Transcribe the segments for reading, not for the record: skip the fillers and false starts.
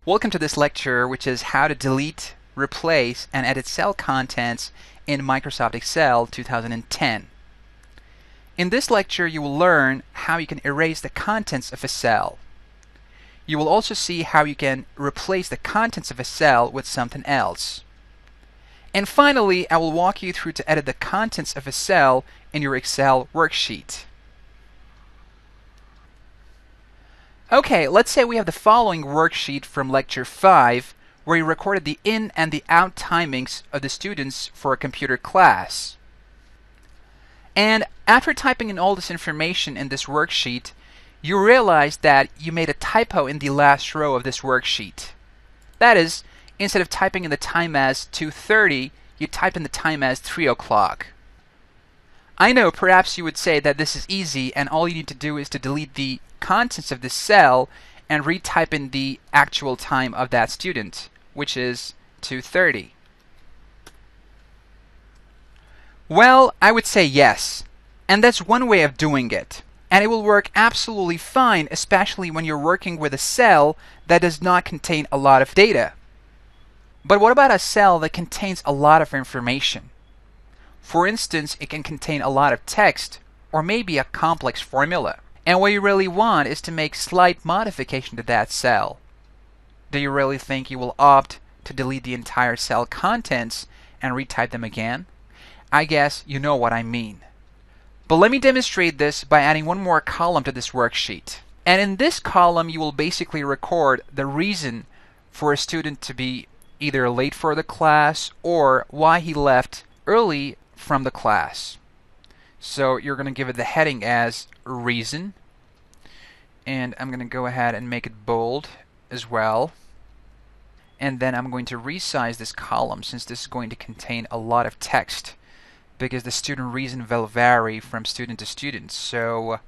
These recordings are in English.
Welcome to this lecture, which is how to delete, replace, and edit cell contents in Microsoft Excel 2010. In this lecture, you will learn how you can erase the contents of a cell. You will also see how you can replace the contents of a cell with something else. And finally, I will walk you through to edit the contents of a cell in your Excel worksheet. Okay, let's say we have the following worksheet from Lecture 5, where you recorded the in and the out timings of the students for a computer class. And after typing in all this information in this worksheet, you realize that you made a typo in the last row of this worksheet. That is, instead of typing in the time as 2:30, you typed in the time as 3 o'clock. I know perhaps you would say that this is easy and all you need to do is to delete the contents of this cell and retype in the actual time of that student, which is 2:30. Well, I would say yes, and that's one way of doing it. And it will work absolutely fine, especially when you're working with a cell that does not contain a lot of data. But what about a cell that contains a lot of information? For instance, it can contain a lot of text, or maybe a complex formula. And what you really want is to make slight modification to that cell. Do you really think you will opt to delete the entire cell contents and retype them again? I guess you know what I mean. But let me demonstrate this by adding one more column to this worksheet. And in this column, you will basically record the reason for a student to be either late for the class or why he left early from the class. So you're going to give it the heading as reason, and I'm going to go ahead and make it bold as well. And then I'm going to resize this column since this is going to contain a lot of text, because the student reason will vary from student to student. So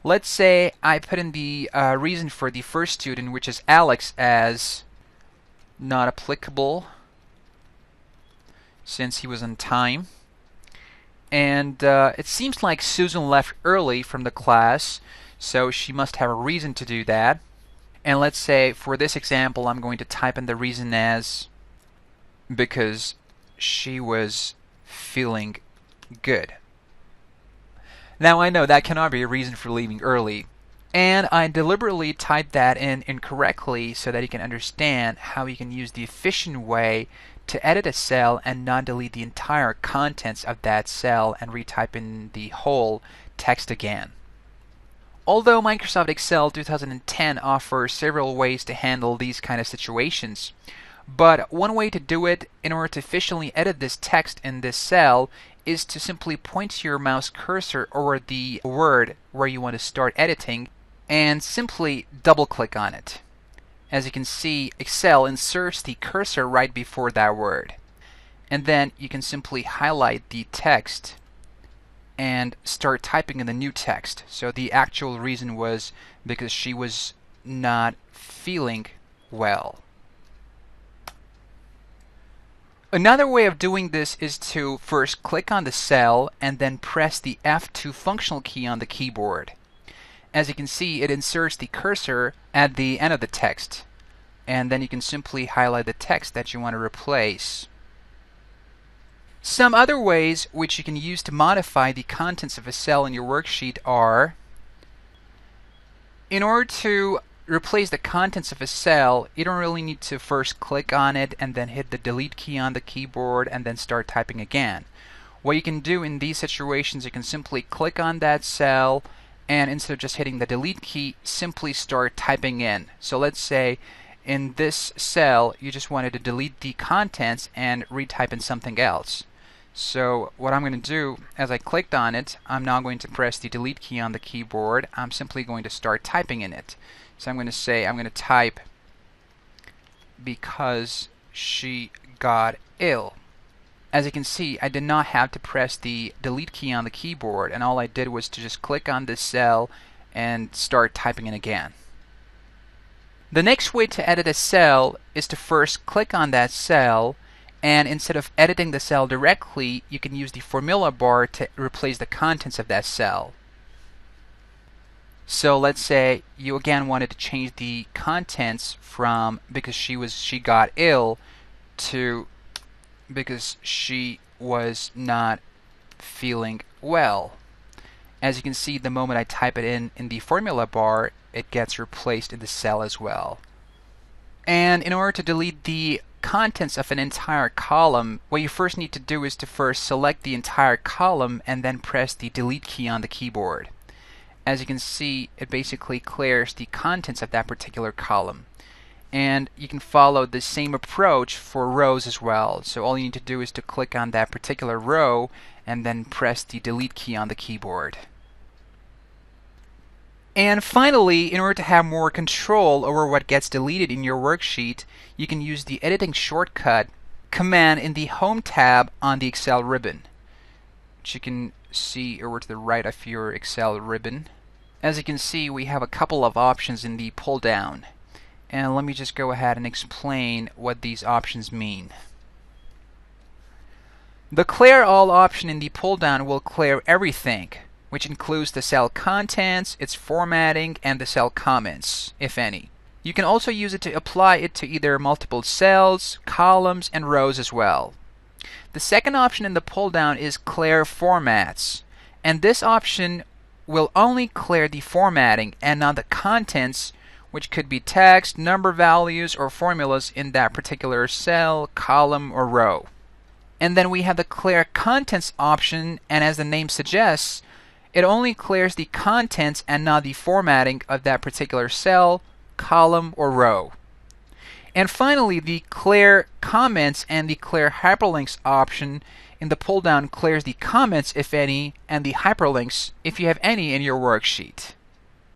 let's say I put in the reason for the first student, which is Alex, as not applicable since he was on time. And it seems like Susan left early from the class, so she must have a reason to do that. And let's say for this example, I'm going to type in the reason as because she was feeling good. Now I know that cannot be a reason for leaving early, and I deliberately typed that in incorrectly so that you can understand how you can use the efficient way to edit a cell and not delete the entire contents of that cell and retype in the whole text again. Although Microsoft Excel 2010 offers several ways to handle these kind of situations, but one way to do it in order to efficiently edit this text in this cell is to simply point your mouse cursor over the word where you want to start editing and simply double click on it. As you can see, Excel inserts the cursor right before that word. And then you can simply highlight the text and start typing in the new text. So the actual reason was because she was not feeling well. Another way of doing this is to first click on the cell and then press the F2 functional key on the keyboard. As you can see, it inserts the cursor at the end of the text, and then you can simply highlight the text that you want to replace. Some other ways which you can use to modify the contents of a cell in your worksheet are: in order to replace the contents of a cell, you don't really need to first click on it and then hit the delete key on the keyboard and then start typing again. What you can do in these situations, you can simply click on that cell and instead of just hitting the delete key, simply start typing in. So let's say in this cell, you just wanted to delete the contents and retype in something else. So what I'm going to do, as I clicked on it, I'm now going to press the delete key on the keyboard. I'm simply going to start typing in it. So I'm going to type because she got ill. As you can see, I did not have to press the delete key on the keyboard, and all I did was to just click on this cell and start typing in again. The next way to edit a cell is to first click on that cell, and instead of editing the cell directly, you can use the formula bar to replace the contents of that cell. So let's say you again wanted to change the contents from because she got ill to because she was not feeling well. As you can see, the moment I type it in the formula bar, it gets replaced in the cell as well. And in order to delete the contents of an entire column, what you first need to do is to first select the entire column and then press the delete key on the keyboard. As you can see, it basically clears the contents of that particular column. And you can follow the same approach for rows as well. So all you need to do is to click on that particular row and then press the delete key on the keyboard. And finally, in order to have more control over what gets deleted in your worksheet, you can use the editing shortcut command in the Home tab on the Excel ribbon, which you can see over to the right of your Excel ribbon. As you can see, we have a couple of options in the pull down. And let me just go ahead and explain what these options mean. The Clear All option in the pull down will clear everything, which includes the cell contents, its formatting, and the cell comments, if any. You can also use it to apply it to either multiple cells, columns, and rows as well. The second option in the pull down is Clear Formats, and this option will only clear the formatting and not the contents, which could be text, number values, or formulas in that particular cell, column, or row. And then we have the Clear Contents option, and as the name suggests, it only clears the contents and not the formatting of that particular cell, column, or row. And finally, the Clear Comments and the Clear Hyperlinks option in the pull down clears the comments, if any, and the hyperlinks, if you have any, in your worksheet.